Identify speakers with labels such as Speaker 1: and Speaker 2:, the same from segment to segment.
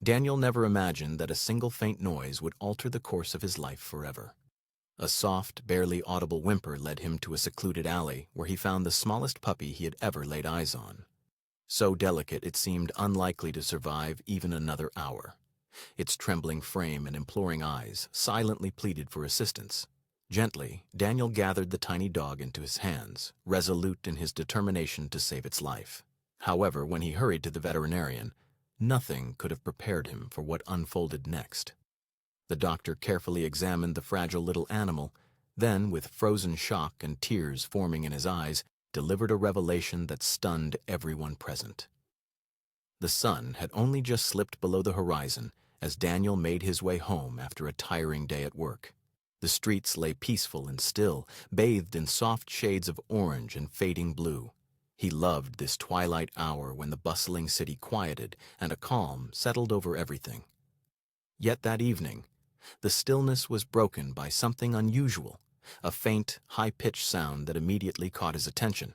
Speaker 1: Daniel never imagined that a single faint noise would alter the course of his life forever. A soft, barely audible whimper led him to a secluded alley where he found the smallest puppy he had ever laid eyes on. So delicate it seemed unlikely to survive even another hour. Its trembling frame and imploring eyes silently pleaded for assistance. Gently, Daniel gathered the tiny dog into his hands, resolute in his determination to save its life. However, when he hurried to the veterinarian, nothing could have prepared him for what unfolded next. The doctor carefully examined the fragile little animal, then, with frozen shock and tears forming in his eyes, delivered a revelation that stunned everyone present. The sun had only just slipped below the horizon as Daniel made his way home after a tiring day at work. The streets lay peaceful and still, bathed in soft shades of orange and fading blue. He loved this twilight hour when the bustling city quieted and a calm settled over everything. Yet that evening, the stillness was broken by something unusual, a faint, high-pitched sound that immediately caught his attention.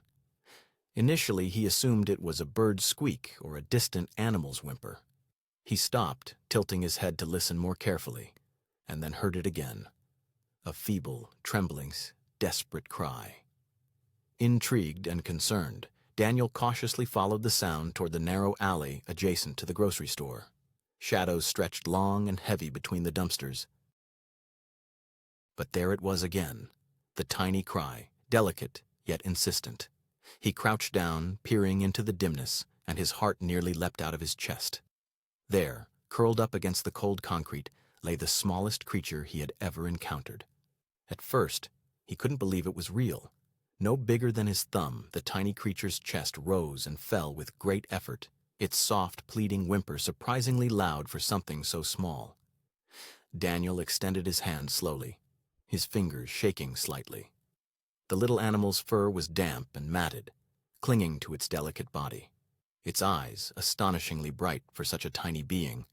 Speaker 1: Initially, he assumed it was a bird's squeak or a distant animal's whimper. He stopped, tilting his head to listen more carefully, and then heard it again. A feeble, trembling, desperate cry. Intrigued and concerned, Daniel cautiously followed the sound toward the narrow alley adjacent to the grocery store. Shadows stretched long and heavy between the dumpsters. But there it was again, the tiny cry, delicate yet insistent. He crouched down, peering into the dimness, and his heart nearly leapt out of his chest. There, curled up against the cold concrete, lay the smallest creature he had ever encountered. At first, he couldn't believe it was real. No bigger than his thumb, the tiny creature's chest rose and fell with great effort, its soft, pleading whimper surprisingly loud for something so small. Daniel extended his hand slowly, his fingers shaking slightly. The little animal's fur was damp and matted, clinging to its delicate body. Its eyes, astonishingly bright for such a tiny being,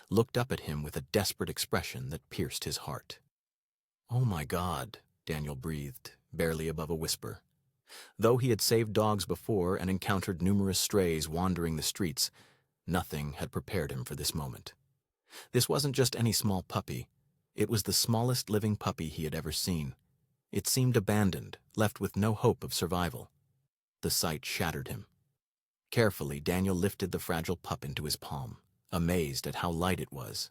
Speaker 1: looked up at him with a desperate expression that pierced his heart. "Oh my God," Daniel breathed, barely above a whisper. Though he had saved dogs before and encountered numerous strays wandering the streets, nothing had prepared him for this moment. This wasn't just any small puppy. It was the smallest living puppy he had ever seen. It seemed abandoned, left with no hope of survival. The sight shattered him. Carefully, Daniel lifted the fragile pup into his palm, amazed at how light it was.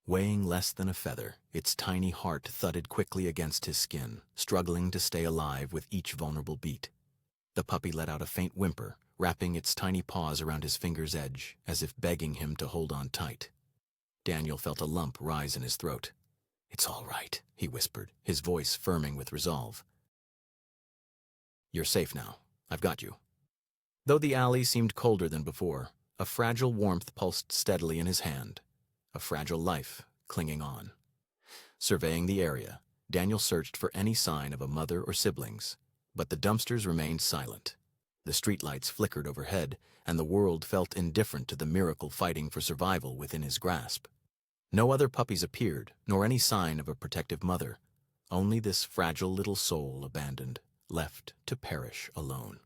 Speaker 1: Weighing less than a feather, its tiny heart thudded quickly against his skin, struggling to stay alive with each vulnerable beat. The puppy let out a faint whimper, wrapping its tiny paws around his finger's edge, as if begging him to hold on tight. Daniel felt a lump rise in his throat. "It's all right," he whispered, his voice firming with resolve. "You're safe now. I've got you." Though the alley seemed colder than before, a fragile warmth pulsed steadily in his hand, a fragile life clinging on. Surveying the area, Daniel searched for any sign of a mother or siblings, but the dumpsters remained silent. The streetlights flickered overhead, and the world felt indifferent to the miracle fighting for survival within his grasp. No other puppies appeared, nor any sign of a protective mother, only this fragile little soul abandoned, left to perish alone.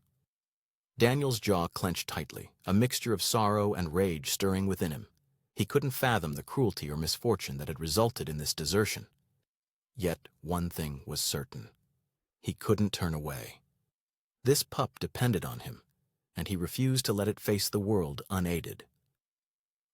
Speaker 1: Daniel's jaw clenched tightly, a mixture of sorrow and rage stirring within him. He couldn't fathom the cruelty or misfortune that had resulted in this desertion. Yet one thing was certain. He couldn't turn away. This pup depended on him, and he refused to let it face the world unaided.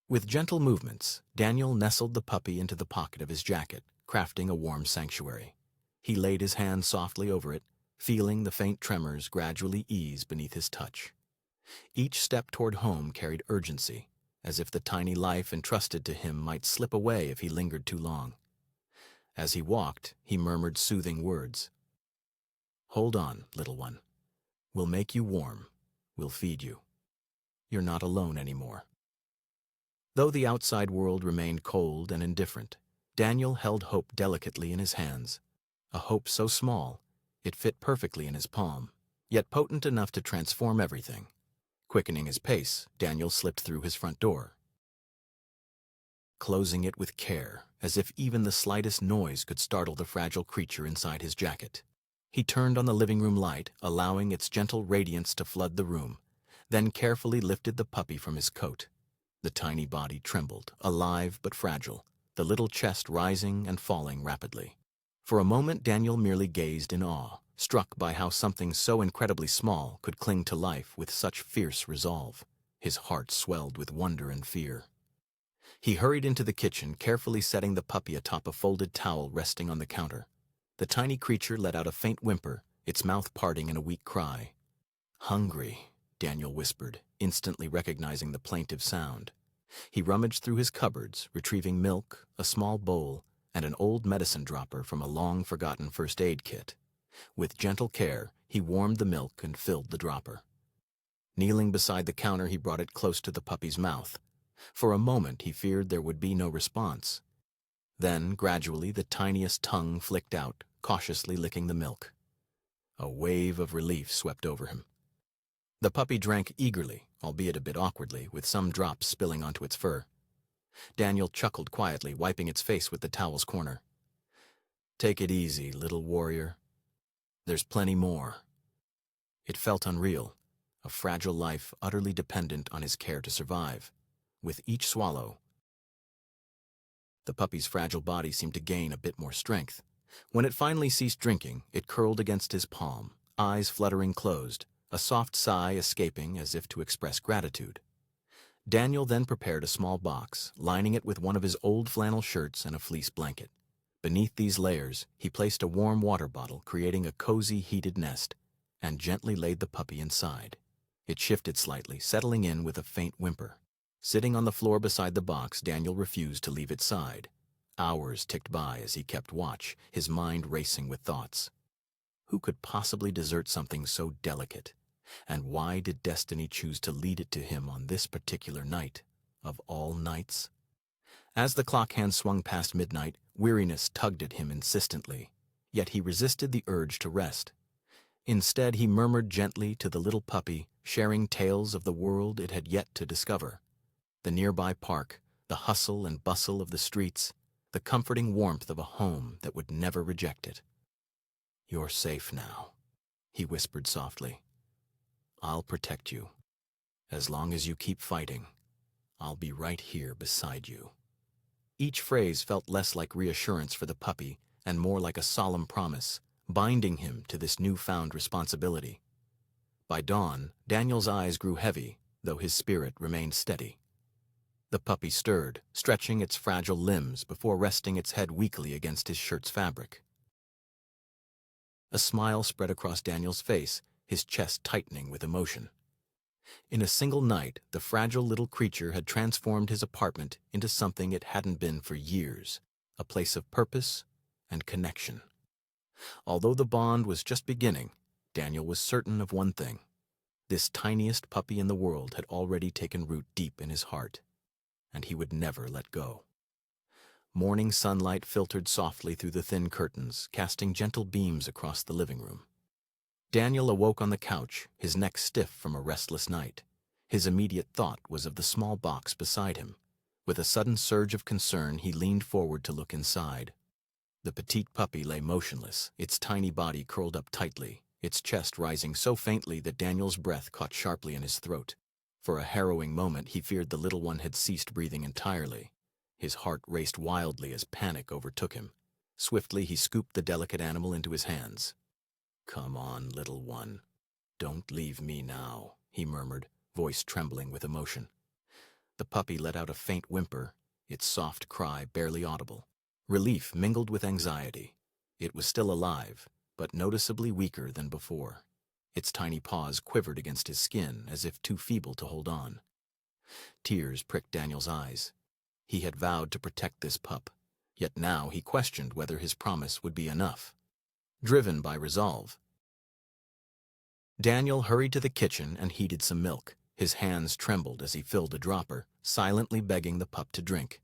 Speaker 1: With gentle movements, Daniel nestled the puppy into the pocket of his jacket, crafting a warm sanctuary. He laid his hand softly over it, feeling the faint tremors gradually ease beneath his touch. Each step toward home carried urgency, as if the tiny life entrusted to him might slip away if he lingered too long. As he walked, he murmured soothing words. "Hold on, little one. We'll make you warm. We'll feed you. You're not alone anymore." Though the outside world remained cold and indifferent, Daniel held hope delicately in his hands, a hope so small it fit perfectly in his palm, yet potent enough to transform everything. Quickening his pace, Daniel slipped through his front door, closing it with care, as if even the slightest noise could startle the fragile creature inside his jacket. He turned on the living room light, allowing its gentle radiance to flood the room, then carefully lifted the puppy from his coat. The tiny body trembled, alive but fragile, the little chest rising and falling rapidly. For a moment Daniel merely gazed in awe, struck by how something so incredibly small could cling to life with such fierce resolve. His heart swelled with wonder and fear. He hurried into the kitchen, carefully setting the puppy atop a folded towel resting on the counter. The tiny creature let out a faint whimper, its mouth parting in a weak cry. "Hungry," Daniel whispered, instantly recognizing the plaintive sound. He rummaged through his cupboards, retrieving milk, a small bowl, and an old medicine dropper from a long-forgotten first aid kit. With gentle care, he warmed the milk and filled the dropper. Kneeling beside the counter, he brought it close to the puppy's mouth. For a moment, he feared there would be no response. Then, gradually, the tiniest tongue flicked out, cautiously licking the milk. A wave of relief swept over him. The puppy drank eagerly, albeit a bit awkwardly, with some drops spilling onto its fur. Daniel chuckled quietly, wiping its face with the towel's corner. "Take it easy, little warrior. There's plenty more." It felt unreal, a fragile life utterly dependent on his care to survive. With each swallow, the puppy's fragile body seemed to gain a bit more strength. When it finally ceased drinking, it curled against his palm, eyes fluttering closed, a soft sigh escaping as if to express gratitude. Daniel then prepared a small box, lining it with one of his old flannel shirts and a fleece blanket. Beneath these layers, he placed a warm water bottle, creating a cozy, heated nest, and gently laid the puppy inside. It shifted slightly, settling in with a faint whimper. Sitting on the floor beside the box, Daniel refused to leave its side. Hours ticked by as he kept watch, his mind racing with thoughts. Who could possibly desert something so delicate? And why did destiny choose to lead it to him on this particular night, of all nights? As the clock hand swung past midnight, weariness tugged at him insistently, yet he resisted the urge to rest. Instead, he murmured gently to the little puppy, sharing tales of the world it had yet to discover. The nearby park, the hustle and bustle of the streets, the comforting warmth of a home that would never reject it. "You're safe now," he whispered softly. "I'll protect you. As long as you keep fighting, I'll be right here beside you." Each phrase felt less like reassurance for the puppy and more like a solemn promise, binding him to this newfound responsibility. By dawn, Daniel's eyes grew heavy, though his spirit remained steady. The puppy stirred, stretching its fragile limbs before resting its head weakly against his shirt's fabric. A smile spread across Daniel's face, his chest tightening with emotion. In a single night, the fragile little creature had transformed his apartment into something it hadn't been for years, a place of purpose and connection. Although the bond was just beginning, Daniel was certain of one thing. This tiniest puppy in the world had already taken root deep in his heart, and he would never let go. Morning sunlight filtered softly through the thin curtains, casting gentle beams across the living room. Daniel awoke on the couch, his neck stiff from a restless night. His immediate thought was of the small box beside him. With a sudden surge of concern, he leaned forward to look inside. The petite puppy lay motionless, its tiny body curled up tightly, its chest rising so faintly that Daniel's breath caught sharply in his throat. For a harrowing moment, he feared the little one had ceased breathing entirely. His heart raced wildly as panic overtook him. Swiftly, he scooped the delicate animal into his hands. "Come on, little one. Don't leave me now," he murmured, voice trembling with emotion. The puppy let out a faint whimper, its soft cry barely audible. Relief mingled with anxiety. It was still alive, but noticeably weaker than before. Its tiny paws quivered against his skin as if too feeble to hold on. Tears pricked Daniel's eyes. He had vowed to protect this pup, yet now he questioned whether his promise would be enough. Driven by resolve, Daniel hurried to the kitchen and heated some milk. His hands trembled as he filled a dropper, silently begging the pup to drink.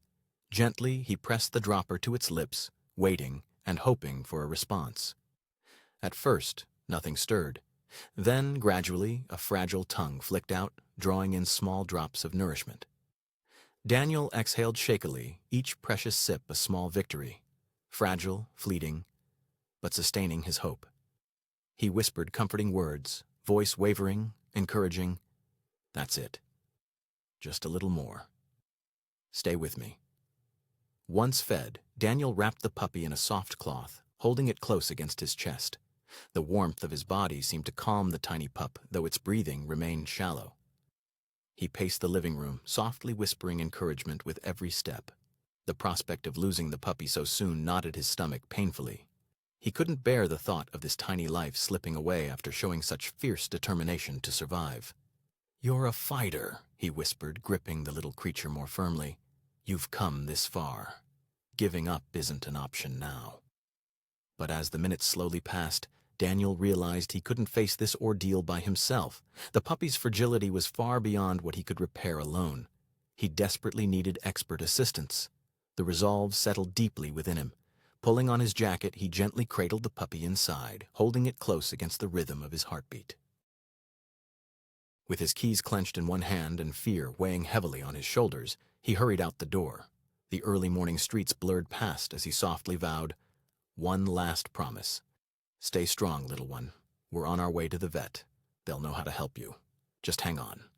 Speaker 1: Gently, he pressed the dropper to its lips, waiting and hoping for a response. At first, nothing stirred. Then, gradually, a fragile tongue flicked out, drawing in small drops of nourishment. Daniel exhaled shakily, each precious sip a small victory. Fragile, fleeting, but sustaining his hope. He whispered comforting words, voice wavering, encouraging. "That's it. Just a little more. Stay with me." Once fed, Daniel wrapped the puppy in a soft cloth, holding it close against his chest. The warmth of his body seemed to calm the tiny pup, though its breathing remained shallow. He paced the living room, softly whispering encouragement with every step. The prospect of losing the puppy so soon knotted his stomach painfully. He couldn't bear the thought of this tiny life slipping away after showing such fierce determination to survive. "You're a fighter," he whispered, gripping the little creature more firmly. "You've come this far. Giving up isn't an option now." But as the minutes slowly passed, Daniel realized he couldn't face this ordeal by himself. The puppy's fragility was far beyond what he could repair alone. He desperately needed expert assistance. The resolve settled deeply within him. Pulling on his jacket, he gently cradled the puppy inside, holding it close against the rhythm of his heartbeat. With his keys clenched in one hand and fear weighing heavily on his shoulders, he hurried out the door. The early morning streets blurred past as he softly vowed, "One last promise. Stay strong, little one. We're on our way to the vet. They'll know how to help you. Just hang on."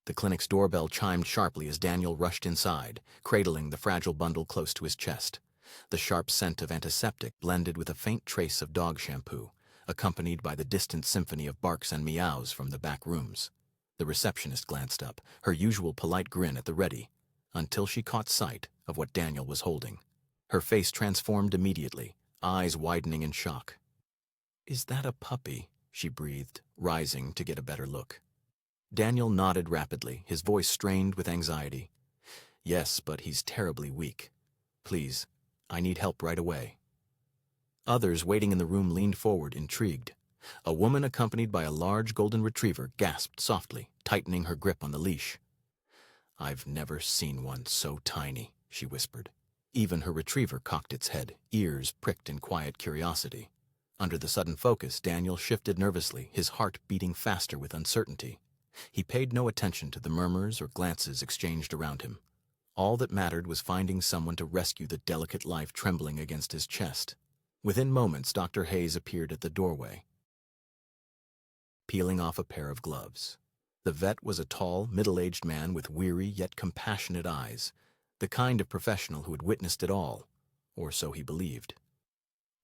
Speaker 1: The clinic's doorbell chimed sharply as Daniel rushed inside, cradling the fragile bundle close to his chest. The sharp scent of antiseptic blended with a faint trace of dog shampoo, accompanied by the distant symphony of barks and meows from the back rooms. The receptionist glanced up, her usual polite grin at the ready, until she caught sight of what Daniel was holding. Her face transformed immediately, eyes widening in shock. "Is that a puppy?" she breathed, rising to get a better look. Daniel nodded rapidly, his voice strained with anxiety. "Yes, but he's terribly weak. Please, I need help right away." Others waiting in the room leaned forward, intrigued. A woman accompanied by a large golden retriever gasped softly, tightening her grip on the leash. "I've never seen one so tiny," she whispered. Even her retriever cocked its head, ears pricked in quiet curiosity. Under the sudden focus, Daniel shifted nervously, his heart beating faster with uncertainty. He paid no attention to the murmurs or glances exchanged around him. All that mattered was finding someone to rescue the delicate life trembling against his chest. Within moments, Dr. Hayes appeared at the doorway, peeling off a pair of gloves. The vet was a tall, middle-aged man with weary yet compassionate eyes, the kind of professional who had witnessed it all, or so he believed.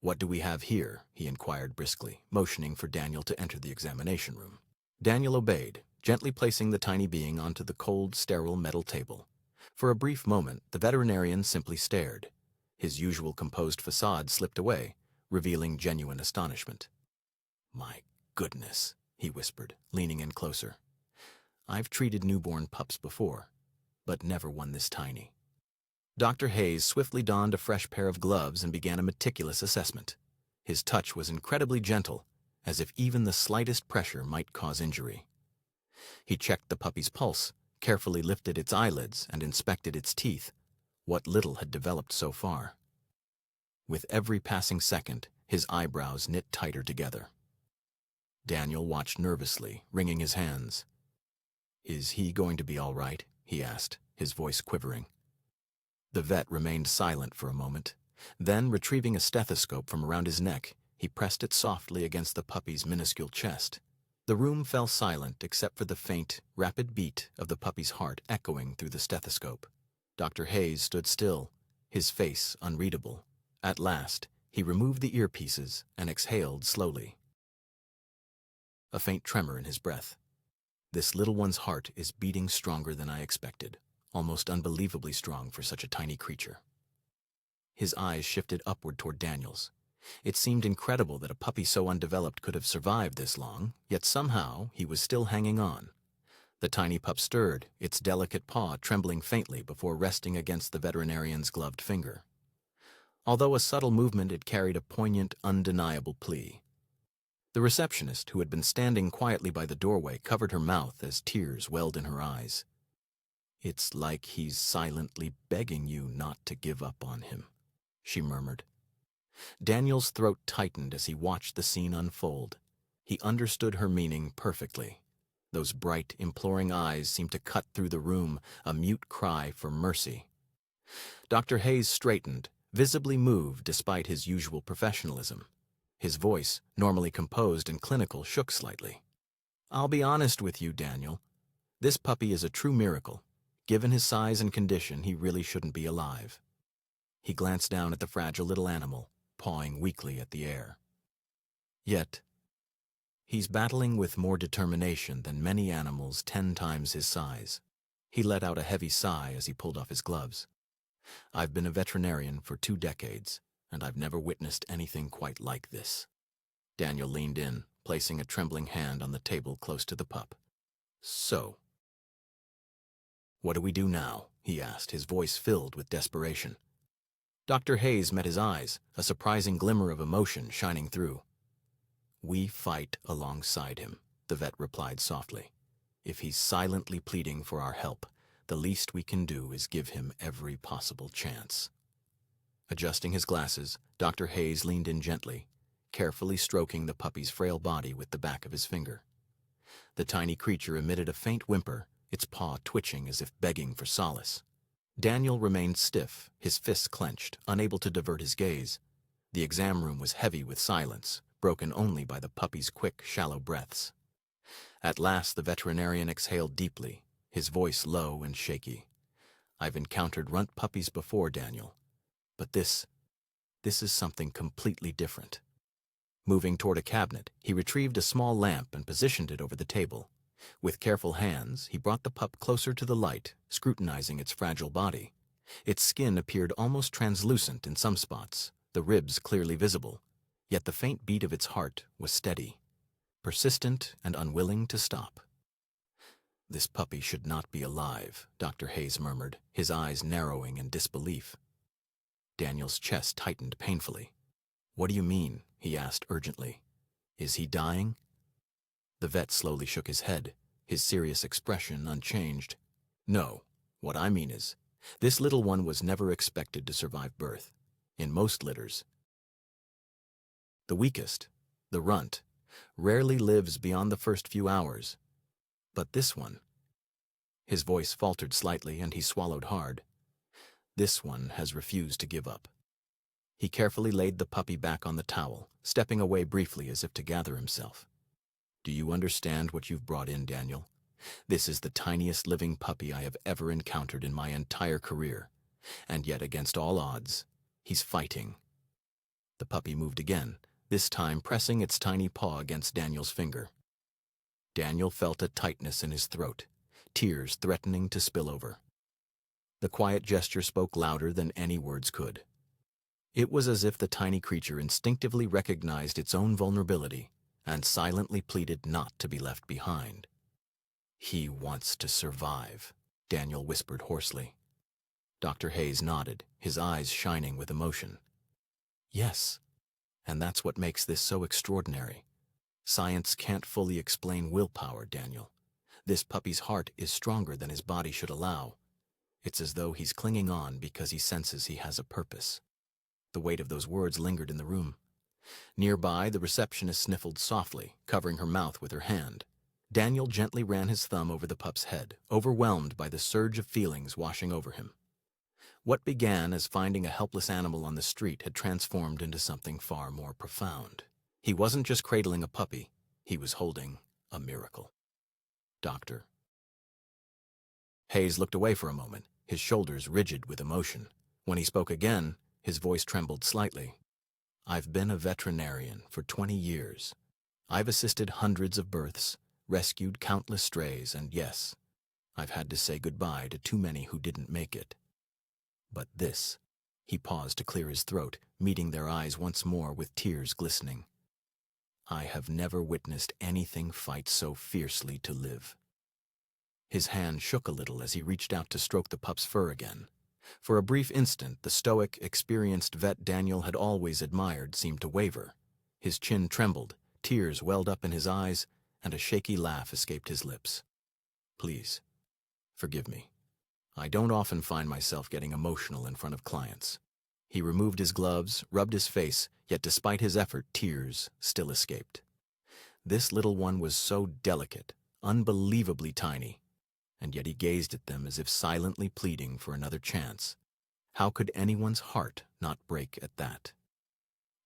Speaker 1: "What do we have here?" he inquired briskly, motioning for Daniel to enter the examination room. Daniel obeyed, gently placing the tiny being onto the cold, sterile metal table. For a brief moment, the veterinarian simply stared. His usual composed facade slipped away, revealing genuine astonishment. "My goodness," he whispered, leaning in closer. "I've treated newborn pups before, but never one this tiny." Dr. Hayes swiftly donned a fresh pair of gloves and began a meticulous assessment. His touch was incredibly gentle, as if even the slightest pressure might cause injury. He checked the puppy's pulse, carefully lifted its eyelids, and inspected its teeth, what little had developed so far. With every passing second, his eyebrows knit tighter together. Daniel watched nervously, wringing his hands. "Is he going to be all right?" he asked, his voice quivering. The vet remained silent for a moment. Then, retrieving a stethoscope from around his neck, he pressed it softly against the puppy's minuscule chest. The room fell silent except for the faint, rapid beat of the puppy's heart echoing through the stethoscope. Dr. Hayes stood still, his face unreadable. At last, he removed the earpieces and exhaled slowly. A faint tremor in his breath. "This little one's heart is beating stronger than I expected, almost unbelievably strong for such a tiny creature." His eyes shifted upward toward Daniel's. It seemed incredible that a puppy so undeveloped could have survived this long, yet somehow he was still hanging on. The tiny pup stirred, its delicate paw trembling faintly before resting against the veterinarian's gloved finger. Although a subtle movement, it carried a poignant, undeniable plea. The receptionist, who had been standing quietly by the doorway, covered her mouth as tears welled in her eyes. "It's like he's silently begging you not to give up on him," she murmured. Daniel's throat tightened as he watched the scene unfold. He understood her meaning perfectly. Those bright, imploring eyes seemed to cut through the room, a mute cry for mercy. Dr. Hayes straightened, visibly moved despite his usual professionalism. His voice, normally composed and clinical, shook slightly. "I'll be honest with you, Daniel. This puppy is a true miracle. Given his size and condition, he really shouldn't be alive. He glanced down at the fragile little animal, pawing weakly at the air. Yet, he's battling with more determination than many animals 10 times his size. He let out a heavy sigh as he pulled off his gloves. I've been a veterinarian for 2 decades, and I've never witnessed anything quite like this. Daniel leaned in, placing a trembling hand on the table close to the pup. So, what do we do now? He asked, his voice filled with desperation. Dr. Hayes met his eyes, a surprising glimmer of emotion shining through. We fight alongside him, the vet replied softly. If he's silently pleading for our help, the least we can do is give him every possible chance. Adjusting his glasses, Dr. Hayes leaned in gently, carefully stroking the puppy's frail body with the back of his finger. The tiny creature emitted a faint whimper, its paw twitching as if begging for solace. Daniel remained stiff, his fists clenched, unable to divert his gaze. The exam room was heavy with silence, broken only by the puppy's quick, shallow breaths. At last the veterinarian exhaled deeply, his voice low and shaky. I've encountered runt puppies before, Daniel, but this is something completely different. Moving toward a cabinet, he retrieved a small lamp and positioned it over the table. With careful hands, he brought the pup closer to the light, scrutinizing its fragile body. Its skin appeared almost translucent in some spots, the ribs clearly visible, yet the faint beat of its heart was steady, persistent and unwilling to stop. This puppy should not be alive, Dr. Hayes murmured, his eyes narrowing in disbelief. Daniel's chest tightened painfully. What do you mean? He asked urgently. Is he dying? The vet slowly shook his head, his serious expression unchanged. No, what I mean is, this little one was never expected to survive birth. In most litters, the weakest, the runt, rarely lives beyond the first few hours. But this one, his voice faltered slightly and he swallowed hard. This one has refused to give up. He carefully laid the puppy back on the towel, stepping away briefly as if to gather himself. Do you understand what you've brought in, Daniel? This is the tiniest living puppy I have ever encountered in my entire career, and yet against all odds, he's fighting. The puppy moved again, this time pressing its tiny paw against Daniel's finger. Daniel felt a tightness in his throat, tears threatening to spill over. The quiet gesture spoke louder than any words could. It was as if the tiny creature instinctively recognized its own vulnerability and silently pleaded not to be left behind. He wants to survive, Daniel whispered hoarsely. Dr. Hayes nodded, his eyes shining with emotion. Yes, and that's what makes this so extraordinary. Science can't fully explain willpower, Daniel. This puppy's heart is stronger than his body should allow. It's as though he's clinging on because he senses he has a purpose. The weight of those words lingered in the room. Nearby, the receptionist sniffled softly, covering her mouth with her hand. Daniel gently ran his thumb over the pup's head, overwhelmed by the surge of feelings washing over him. What began as finding a helpless animal on the street had transformed into something far more profound. He wasn't just cradling a puppy, he was holding a miracle. Doctor. Hayes looked away for a moment, his shoulders rigid with emotion. When he spoke again, his voice trembled slightly. I've been a veterinarian for 20 years. I've assisted hundreds of births, rescued countless strays, and yes, I've had to say goodbye to too many who didn't make it. But this, he paused to clear his throat, meeting their eyes once more with tears glistening. I have never witnessed anything fight so fiercely to live. His hand shook a little as he reached out to stroke the pup's fur again. For a brief instant, the stoic, experienced vet Daniel had always admired seemed to waver. His chin trembled, tears welled up in his eyes, and a shaky laugh escaped his lips. Please, forgive me. I don't often find myself getting emotional in front of clients. He removed his gloves, rubbed his face, yet despite his effort, tears still escaped. This little one was so delicate, unbelievably tiny, and yet he gazed at them as if silently pleading for another chance. How could anyone's heart not break at that?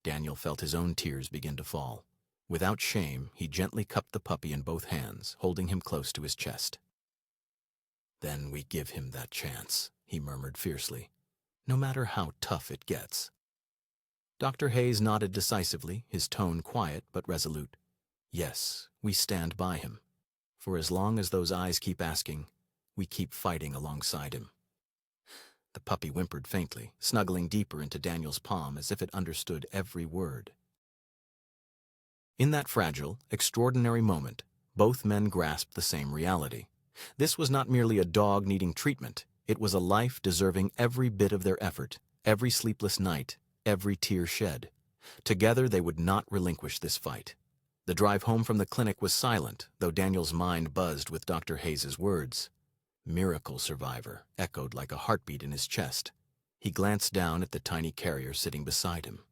Speaker 1: Daniel felt his own tears begin to fall. Without shame, he gently cupped the puppy in both hands, holding him close to his chest. Then we give him that chance, he murmured fiercely, no matter how tough it gets. Dr. Hayes nodded decisively, his tone quiet but resolute. Yes, we stand by him. For as long as those eyes keep asking, we keep fighting alongside him. The puppy whimpered faintly, snuggling deeper into Daniel's palm as if it understood every word. In that fragile, extraordinary moment, both men grasped the same reality. This was not merely a dog needing treatment, it was a life deserving every bit of their effort, every sleepless night, every tear shed. Together they would not relinquish this fight. The drive home from the clinic was silent, though Daniel's mind buzzed with Dr. Hayes's words. Miracle survivor echoed like a heartbeat in his chest. He glanced down at the tiny carrier sitting beside him.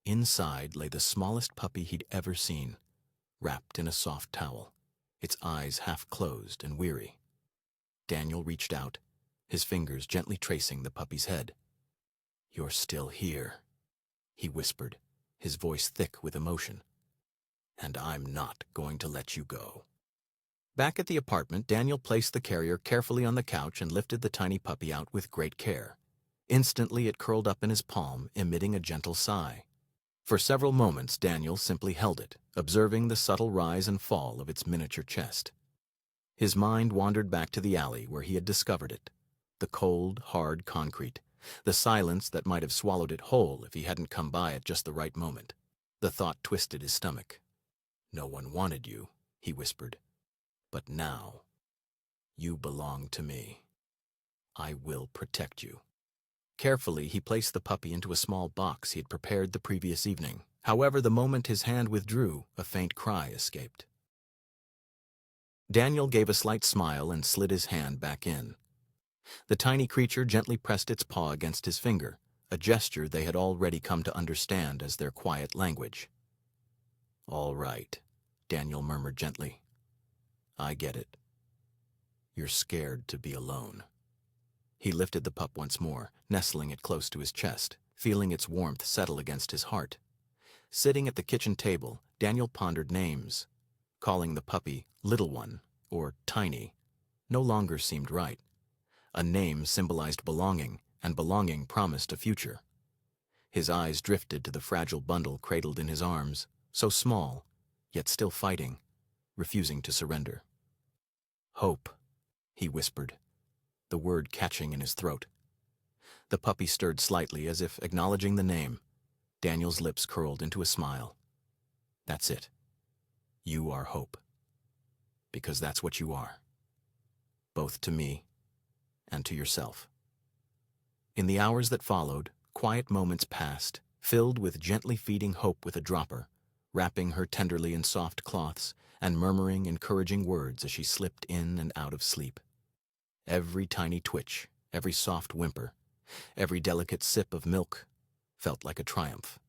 Speaker 1: Inside lay the smallest puppy he'd ever seen, wrapped in a soft towel, its eyes half closed and weary. Daniel reached out, his fingers gently tracing the puppy's head. "You're still here," he whispered, his voice thick with emotion. "And I'm not going to let you go." Back at the apartment, Daniel placed the carrier carefully on the couch and lifted the tiny puppy out with great care. Instantly it curled up in his palm, emitting a gentle sigh. For several moments, Daniel simply held it, observing the subtle rise and fall of its miniature chest. His mind wandered back to the alley where he had discovered it. The cold, hard concrete, the silence that might have swallowed it whole if he hadn't come by at just the right moment. The thought twisted his stomach. "No one wanted you," he whispered. "But now, you belong to me. I will protect you." Carefully, he placed the puppy into a small box he had prepared the previous evening. However, the moment his hand withdrew, a faint cry escaped. Daniel gave a slight smile and slid his hand back in. The tiny creature gently pressed its paw against his finger, a gesture they had already come to understand as their quiet language. "All right," Daniel murmured gently. "I get it. You're scared to be alone." He lifted the pup once more, nestling it close to his chest, feeling its warmth settle against his heart. Sitting at the kitchen table, Daniel pondered names. Calling the puppy Little One or Tiny no longer seemed right. A name symbolized belonging, and belonging promised a future. His eyes drifted to the fragile bundle cradled in his arms, so small, yet still fighting, refusing to surrender. "Hope," he whispered, the word catching in his throat. The puppy stirred slightly as if acknowledging the name. Daniel's lips curled into a smile. "That's it. You are Hope. Because that's what you are. Both to me and to yourself." In the hours that followed, quiet moments passed, filled with gently feeding Hope with a dropper, wrapping her tenderly in soft cloths, and murmuring encouraging words as she slipped in and out of sleep. Every tiny twitch, every soft whimper, every delicate sip of milk felt like a triumph.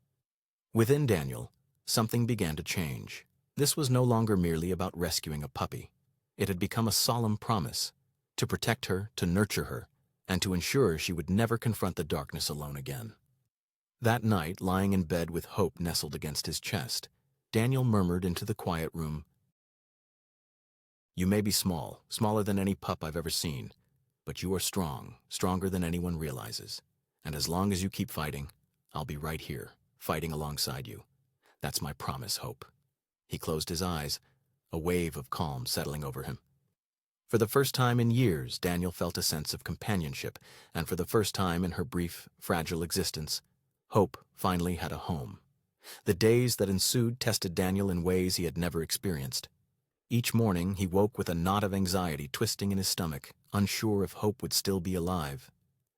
Speaker 1: Within Daniel, something began to change. This was no longer merely about rescuing a puppy. It had become a solemn promise to protect her, to nurture her, and to ensure she would never confront the darkness alone again. That night, lying in bed with Hope nestled against his chest, Daniel murmured into the quiet room, "You may be small, smaller than any pup I've ever seen, but you are strong, stronger than anyone realizes. And as long as you keep fighting, I'll be right here, fighting alongside you. That's my promise, Hope." He closed his eyes, a wave of calm settling over him. For the first time in years, Daniel felt a sense of companionship, and for the first time in her brief, fragile existence, Hope finally had a home. The days that ensued tested Daniel in ways he had never experienced. Each morning, he woke with a knot of anxiety twisting in his stomach, unsure if Hope would still be alive.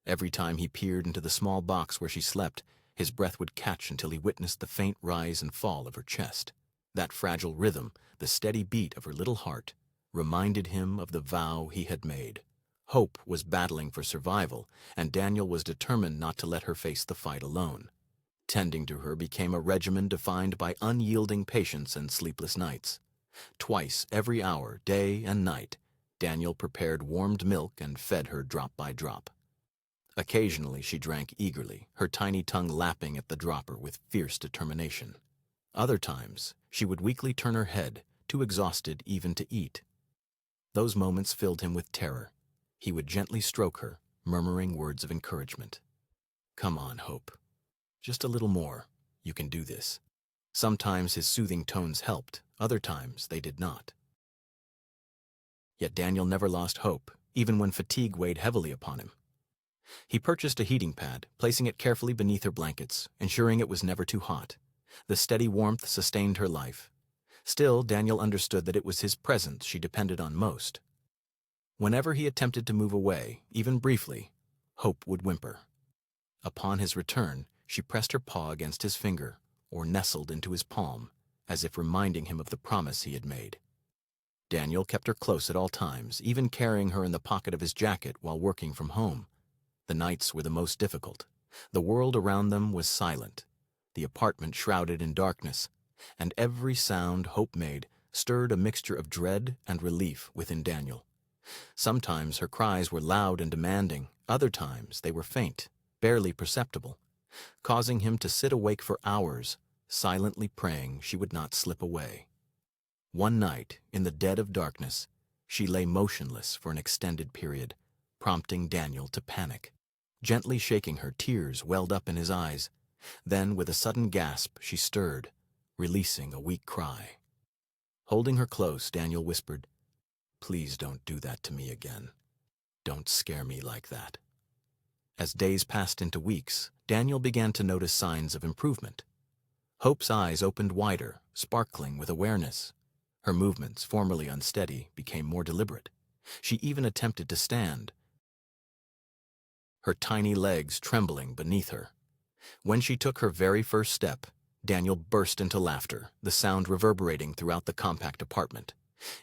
Speaker 1: Every time he peered into the small box where she slept, his breath would catch until he witnessed the faint rise and fall of her chest. That fragile rhythm, the steady beat of her little heart, reminded him of the vow he had made. Hope was battling for survival, and Daniel was determined not to let her face the fight alone. Tending to her became a regimen defined by unyielding patience and sleepless nights. Twice every hour, day and night, Daniel prepared warmed milk and fed her drop by drop. Occasionally she drank eagerly, her tiny tongue lapping at the dropper with fierce determination. Other times, she would weakly turn her head, too exhausted even to eat. Those moments filled him with terror. He would gently stroke her, murmuring words of encouragement. "Come on, Hope. Just a little more. You can do this." Sometimes his soothing tones helped, other times they did not. Yet Daniel never lost hope, even when fatigue weighed heavily upon him. He purchased a heating pad, placing it carefully beneath her blankets, ensuring it was never too hot. The steady warmth sustained her life. Still, Daniel understood that it was his presence she depended on most. Whenever he attempted to move away, even briefly, Hope would whimper. Upon his return, she pressed her paw against his finger, or nestled into his palm, as if reminding him of the promise he had made. Daniel kept her close at all times, even carrying her in the pocket of his jacket while working from home. The nights were the most difficult. The world around them was silent, the apartment shrouded in darkness, and every sound Hope made stirred a mixture of dread and relief within Daniel. Sometimes her cries were loud and demanding, other times they were faint, barely perceptible, causing him to sit awake for hours, silently praying she would not slip away. One night, in the dead of darkness, she lay motionless for an extended period, prompting Daniel to panic. Gently shaking her, tears welled up in his eyes. Then, with a sudden gasp, she stirred, releasing a weak cry. Holding her close, Daniel whispered, "Please don't do that to me again. Don't scare me like that." As days passed into weeks, Daniel began to notice signs of improvement. Hope's eyes opened wider, sparkling with awareness. Her movements, formerly unsteady, became more deliberate. She even attempted to stand, her tiny legs trembling beneath her. When she took her very first step, Daniel burst into laughter, the sound reverberating throughout the compact apartment.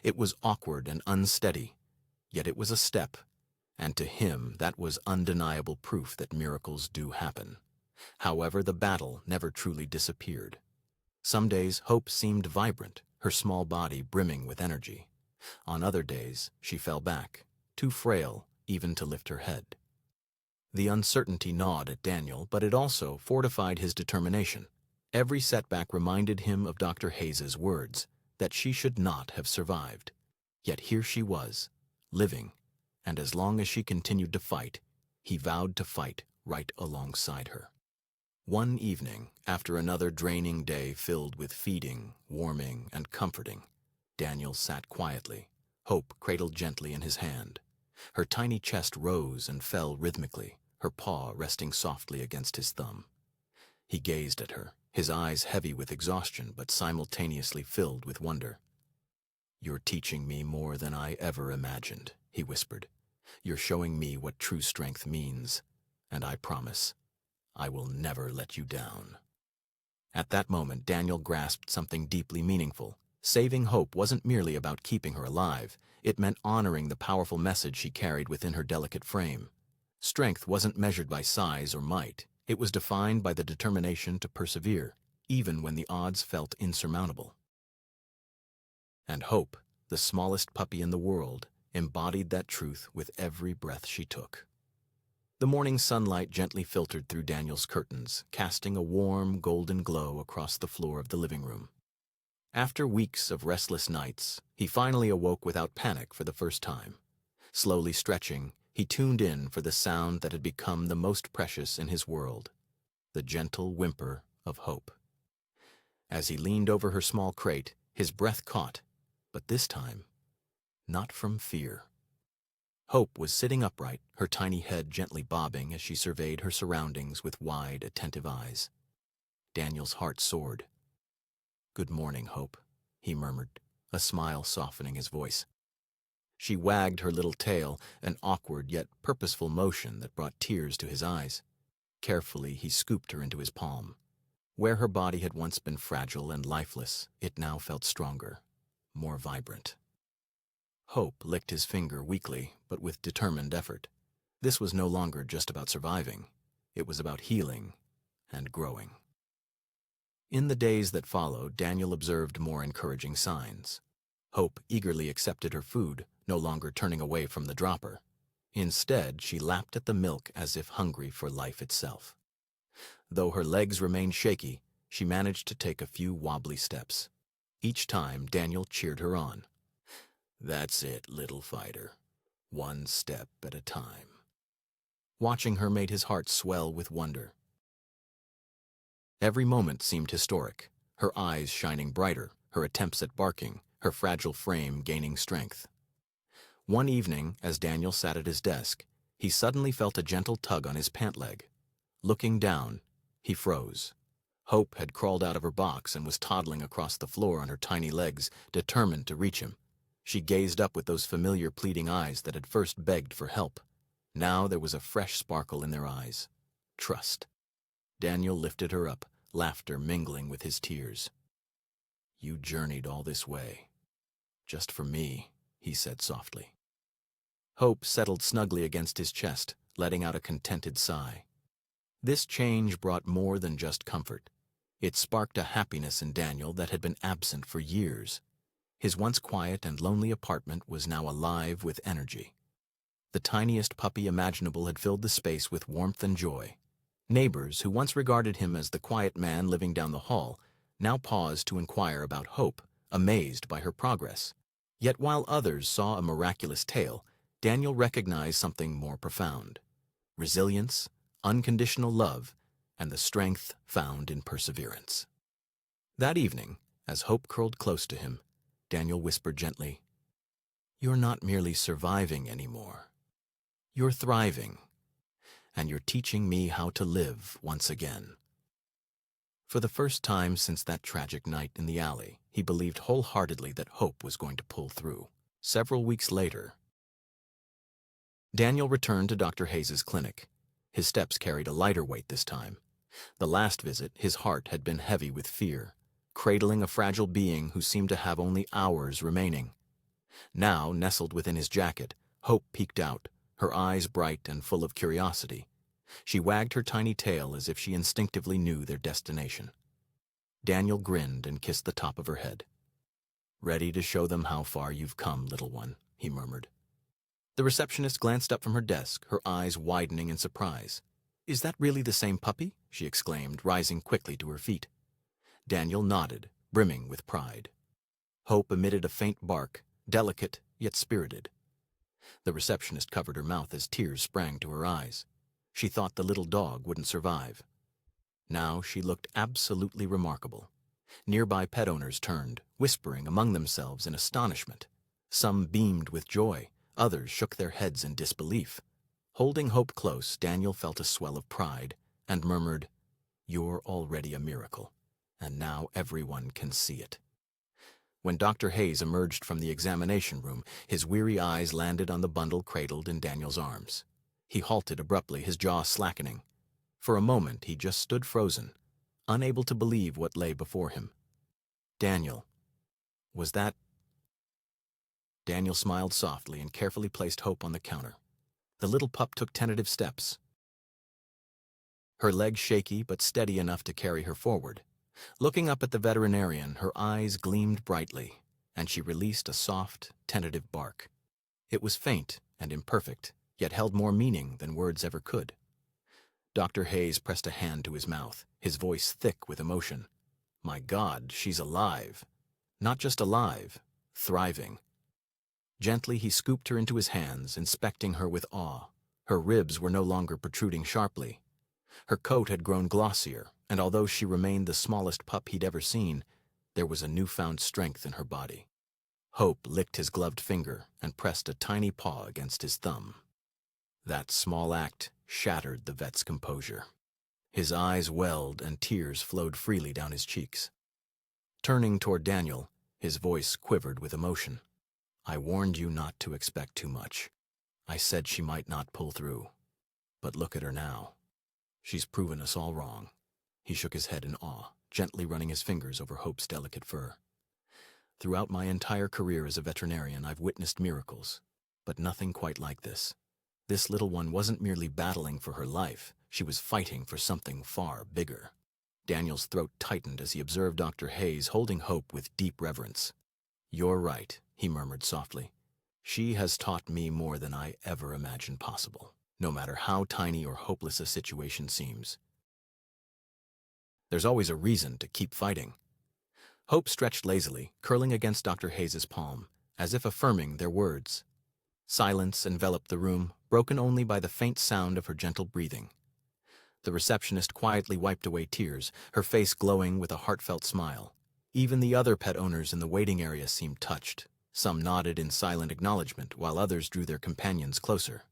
Speaker 1: It was awkward and unsteady, yet it was a step, and to him that was undeniable proof that miracles do happen. However, the battle never truly disappeared. Some days Hope seemed vibrant, her small body brimming with energy. On other days, she fell back, too frail even to lift her head. The uncertainty gnawed at Daniel, but it also fortified his determination. Every setback reminded him of Dr. Hayes's words, that she should not have survived. Yet here she was, living, and as long as she continued to fight, he vowed to fight right alongside her. One evening, after another draining day filled with feeding, warming, and comforting, Daniel sat quietly, Hope cradled gently in his hand. Her tiny chest rose and fell rhythmically, her paw resting softly against his thumb. He gazed at her, his eyes heavy with exhaustion but simultaneously filled with wonder. "You're teaching me more than I ever imagined," he whispered. "You're showing me what true strength means, and I promise, I will never let you down." At that moment, Daniel grasped something deeply meaningful. Saving Hope wasn't merely about keeping her alive. It meant honoring the powerful message she carried within her delicate frame. Strength wasn't measured by size or might. It was defined by the determination to persevere, even when the odds felt insurmountable. And Hope, the smallest puppy in the world, embodied that truth with every breath she took. The morning sunlight gently filtered through Daniel's curtains, casting a warm, golden glow across the floor of the living room. After weeks of restless nights, he finally awoke without panic for the first time. Slowly stretching, he tuned in for the sound that had become the most precious in his world, the gentle whimper of Hope. As he leaned over her small crate, his breath caught, but this time, not from fear. Hope was sitting upright, her tiny head gently bobbing as she surveyed her surroundings with wide, attentive eyes. Daniel's heart soared. "Good morning, Hope," he murmured, a smile softening his voice. She wagged her little tail, an awkward yet purposeful motion that brought tears to his eyes. Carefully, he scooped her into his palm. Where her body had once been fragile and lifeless, it now felt stronger, more vibrant. Hope licked his finger weakly, but with determined effort. This was no longer just about surviving. It was about healing and growing. In the days that followed, Daniel observed more encouraging signs. Hope eagerly accepted her food, no longer turning away from the dropper. Instead, she lapped at the milk as if hungry for life itself. Though her legs remained shaky, she managed to take a few wobbly steps. Each time, Daniel cheered her on. "That's it, little fighter. one step at a time. Watching her made his heart swell with wonder. Every moment seemed historic, her eyes shining brighter, her attempts at barking, her fragile frame gaining strength. One evening, as Daniel sat at his desk, he suddenly felt a gentle tug on his pant leg. Looking down, he froze. Hope had crawled out of her box and was toddling across the floor on her tiny legs, determined to reach him. She gazed up with those familiar pleading eyes that had first begged for help. Now there was a fresh sparkle in their eyes. Trust. Daniel lifted her up, laughter mingling with his tears. "You journeyed all this way. Just for me," he said softly. Hope settled snugly against his chest, letting out a contented sigh. This change brought more than just comfort. It sparked a happiness in Daniel that had been absent for years. His once quiet and lonely apartment was now alive with energy. The tiniest puppy imaginable had filled the space with warmth and joy. Neighbors, who once regarded him as the quiet man living down the hall, now paused to inquire about Hope, amazed by her progress. Yet while others saw a miraculous tale, Daniel recognized something more profound: resilience, unconditional love, and the strength found in perseverance. That evening, as Hope curled close to him, Daniel whispered gently, "You're not merely surviving anymore. You're thriving, and you're teaching me how to live once again." For the first time since that tragic night in the alley, he believed wholeheartedly that Hope was going to pull through. Several weeks later, Daniel returned to Dr. Hayes's clinic. His steps carried a lighter weight this time. The last visit, his heart had been heavy with fear, cradling a fragile being who seemed to have only hours remaining. Now, nestled within his jacket, Hope peeked out, her eyes bright and full of curiosity. She wagged her tiny tail as if she instinctively knew their destination. Daniel grinned and kissed the top of her head. "Ready to show them how far you've come, little one," he murmured. The receptionist glanced up from her desk, her eyes widening in surprise. "Is that really the same puppy?" she exclaimed, rising quickly to her feet. Daniel nodded, brimming with pride. Hope emitted a faint bark, delicate yet spirited. The receptionist covered her mouth as tears sprang to her eyes. She thought the little dog wouldn't survive. Now she looked absolutely remarkable. Nearby pet owners turned, whispering among themselves in astonishment. Some beamed with joy, others shook their heads in disbelief. Holding Hope close, Daniel felt a swell of pride and murmured, "You're already a miracle, and now everyone can see it." When Dr. Hayes emerged from the examination room, his weary eyes landed on the bundle cradled in Daniel's arms. He halted abruptly, his jaw slackening. For a moment, he just stood frozen, unable to believe what lay before him. "Daniel, was that—" Daniel smiled softly and carefully placed Hope on the counter. The little pup took tentative steps, her legs shaky but steady enough to carry her forward. Looking up at the veterinarian, her eyes gleamed brightly, and she released a soft, tentative bark. It was faint and imperfect, yet held more meaning than words ever could. Dr. Hayes pressed a hand to his mouth, his voice thick with emotion. "My God, she's alive. Not just alive, thriving." Gently he scooped her into his hands, inspecting her with awe. Her ribs were no longer protruding sharply. Her coat had grown glossier, and although she remained the smallest pup he'd ever seen, there was a newfound strength in her body. Hope licked his gloved finger and pressed a tiny paw against his thumb. That small act shattered the vet's composure. His eyes welled and tears flowed freely down his cheeks. Turning toward Daniel, his voice quivered with emotion. "I warned you not to expect too much. I said she might not pull through. But look at her now. She's proven us all wrong." He shook his head in awe, gently running his fingers over Hope's delicate fur. "Throughout my entire career as a veterinarian, I've witnessed miracles, but nothing quite like this. This little one wasn't merely battling for her life, she was fighting for something far bigger." Daniel's throat tightened as he observed Dr. Hayes holding Hope with deep reverence. "You're right," he murmured softly. "She has taught me more than I ever imagined possible, no matter how tiny or hopeless a situation seems. There's always a reason to keep fighting." Hope stretched lazily, curling against Dr. Hayes's palm, as if affirming their words. Silence enveloped the room, broken only by the faint sound of her gentle breathing. The receptionist quietly wiped away tears, her face glowing with a heartfelt smile. Even the other pet owners in the waiting area seemed touched. Some nodded in silent acknowledgement, while others drew their companions closer.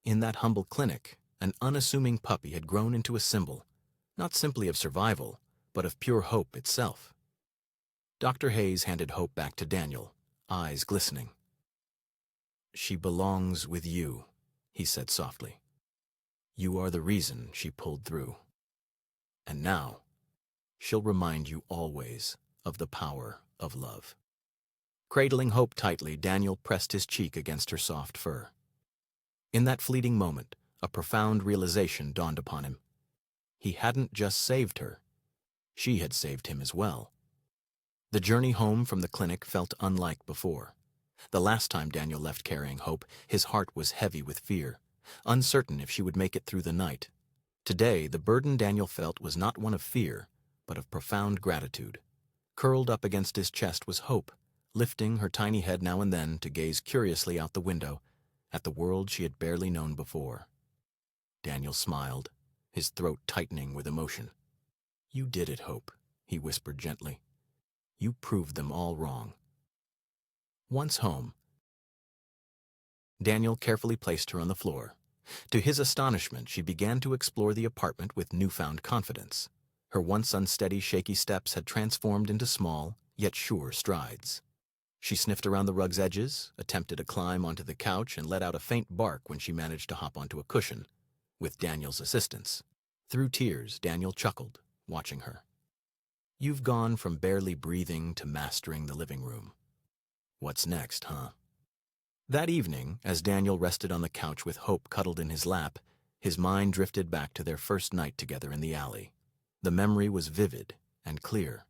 Speaker 1: In that humble clinic, an unassuming puppy had grown into a symbol, not simply of survival, but of pure hope itself. Dr. Hayes handed Hope back to Daniel, eyes glistening. "She belongs with you," he said softly. "You are the reason she pulled through. And now, she'll remind you always of the power of love." Cradling Hope tightly, Daniel pressed his cheek against her soft fur. In that fleeting moment, a profound realization dawned upon him. He hadn't just saved her. She had saved him as well. The journey home from the clinic felt unlike before. The last time Daniel left carrying Hope, his heart was heavy with fear, uncertain if she would make it through the night. Today, the burden Daniel felt was not one of fear, but of profound gratitude. Curled up against his chest was Hope, lifting her tiny head now and then to gaze curiously out the window at the world she had barely known before. Daniel smiled, his throat tightening with emotion. "You did it, Hope," he whispered gently. "You proved them all wrong." Once home, Daniel carefully placed her on the floor. To his astonishment, she began to explore the apartment with newfound confidence. Her once unsteady, shaky steps had transformed into small, yet sure strides. She sniffed around the rug's edges, attempted to climb onto the couch, and let out a faint bark when she managed to hop onto a cushion, with Daniel's assistance. Through tears, Daniel chuckled, watching her. "You've gone from barely breathing to mastering the living room. What's next, huh?" That evening, as Daniel rested on the couch with Hope cuddled in his lap, his mind drifted back to their first night together in the alley. The memory was vivid and clear.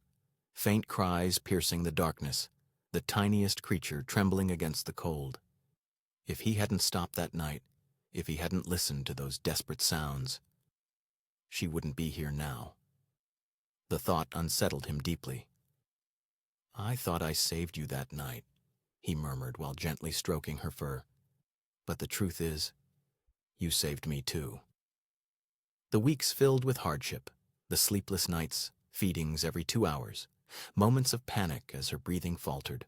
Speaker 1: Faint cries piercing the darkness, the tiniest creature trembling against the cold. If he hadn't stopped that night, if he hadn't listened to those desperate sounds, she wouldn't be here now. The thought unsettled him deeply. "I thought I saved you that night," he murmured while gently stroking her fur. "But the truth is, you saved me too." The weeks filled with hardship, the sleepless nights, feedings every 2 hours, moments of panic as her breathing faltered,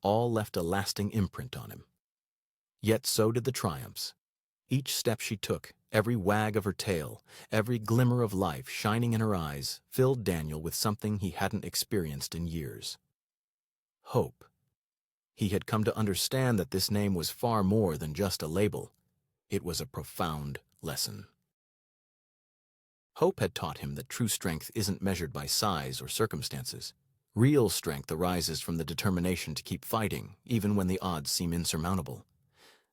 Speaker 1: all left a lasting imprint on him. Yet so did the triumphs. Each step she took, every wag of her tail, every glimmer of life shining in her eyes, filled Daniel with something he hadn't experienced in years. Hope. He had come to understand that this name was far more than just a label. It was a profound lesson. Hope had taught him that true strength isn't measured by size or circumstances. Real strength arises from the determination to keep fighting, even when the odds seem insurmountable.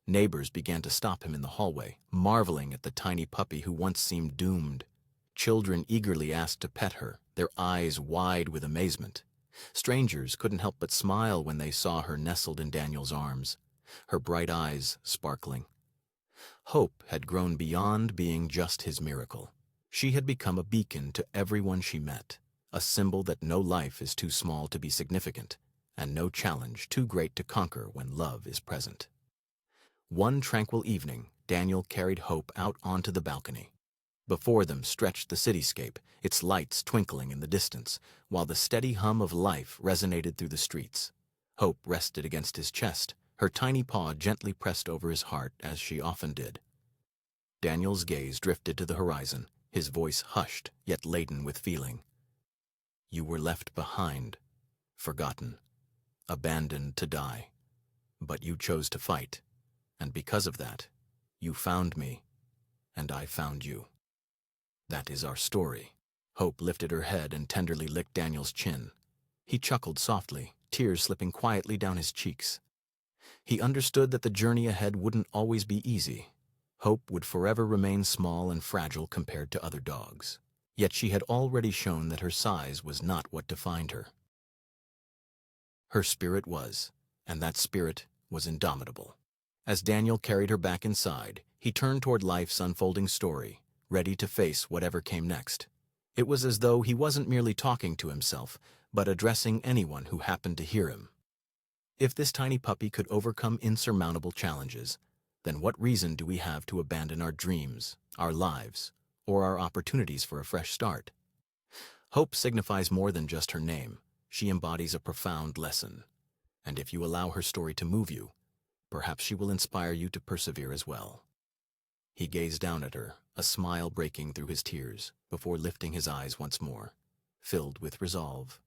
Speaker 1: Neighbors began to stop him in the hallway, marveling at the tiny puppy who once seemed doomed. Children eagerly asked to pet her, their eyes wide with amazement. Strangers couldn't help but smile when they saw her nestled in Daniel's arms, her bright eyes sparkling. Hope had grown beyond being just his miracle. She had become a beacon to everyone she met, a symbol that no life is too small to be significant, and no challenge too great to conquer when love is present. One tranquil evening, Daniel carried Hope out onto the balcony. Before them stretched the cityscape, its lights twinkling in the distance, while the steady hum of life resonated through the streets. Hope rested against his chest, her tiny paw gently pressed over his heart, as she often did. Daniel's gaze drifted to the horizon, his voice hushed, yet laden with feeling. "You were left behind, forgotten, abandoned to die. But you chose to fight, and because of that, you found me, and I found you. That is our story." Hope lifted her head and tenderly licked Daniel's chin. He chuckled softly, tears slipping quietly down his cheeks. He understood that the journey ahead wouldn't always be easy. Hope would forever remain small and fragile compared to other dogs. Yet she had already shown that her size was not what defined her. Her spirit was, and that spirit was indomitable. As Daniel carried her back inside, he turned toward life's unfolding story, ready to face whatever came next. It was as though he wasn't merely talking to himself, but addressing anyone who happened to hear him. If this tiny puppy could overcome insurmountable challenges, then what reason do we have to abandon our dreams, our lives, or our opportunities for a fresh start? Hope signifies more than just her name. She embodies a profound lesson. And if you allow her story to move you, perhaps she will inspire you to persevere as well. He gazed down at her, a smile breaking through his tears, before lifting his eyes once more, filled with resolve.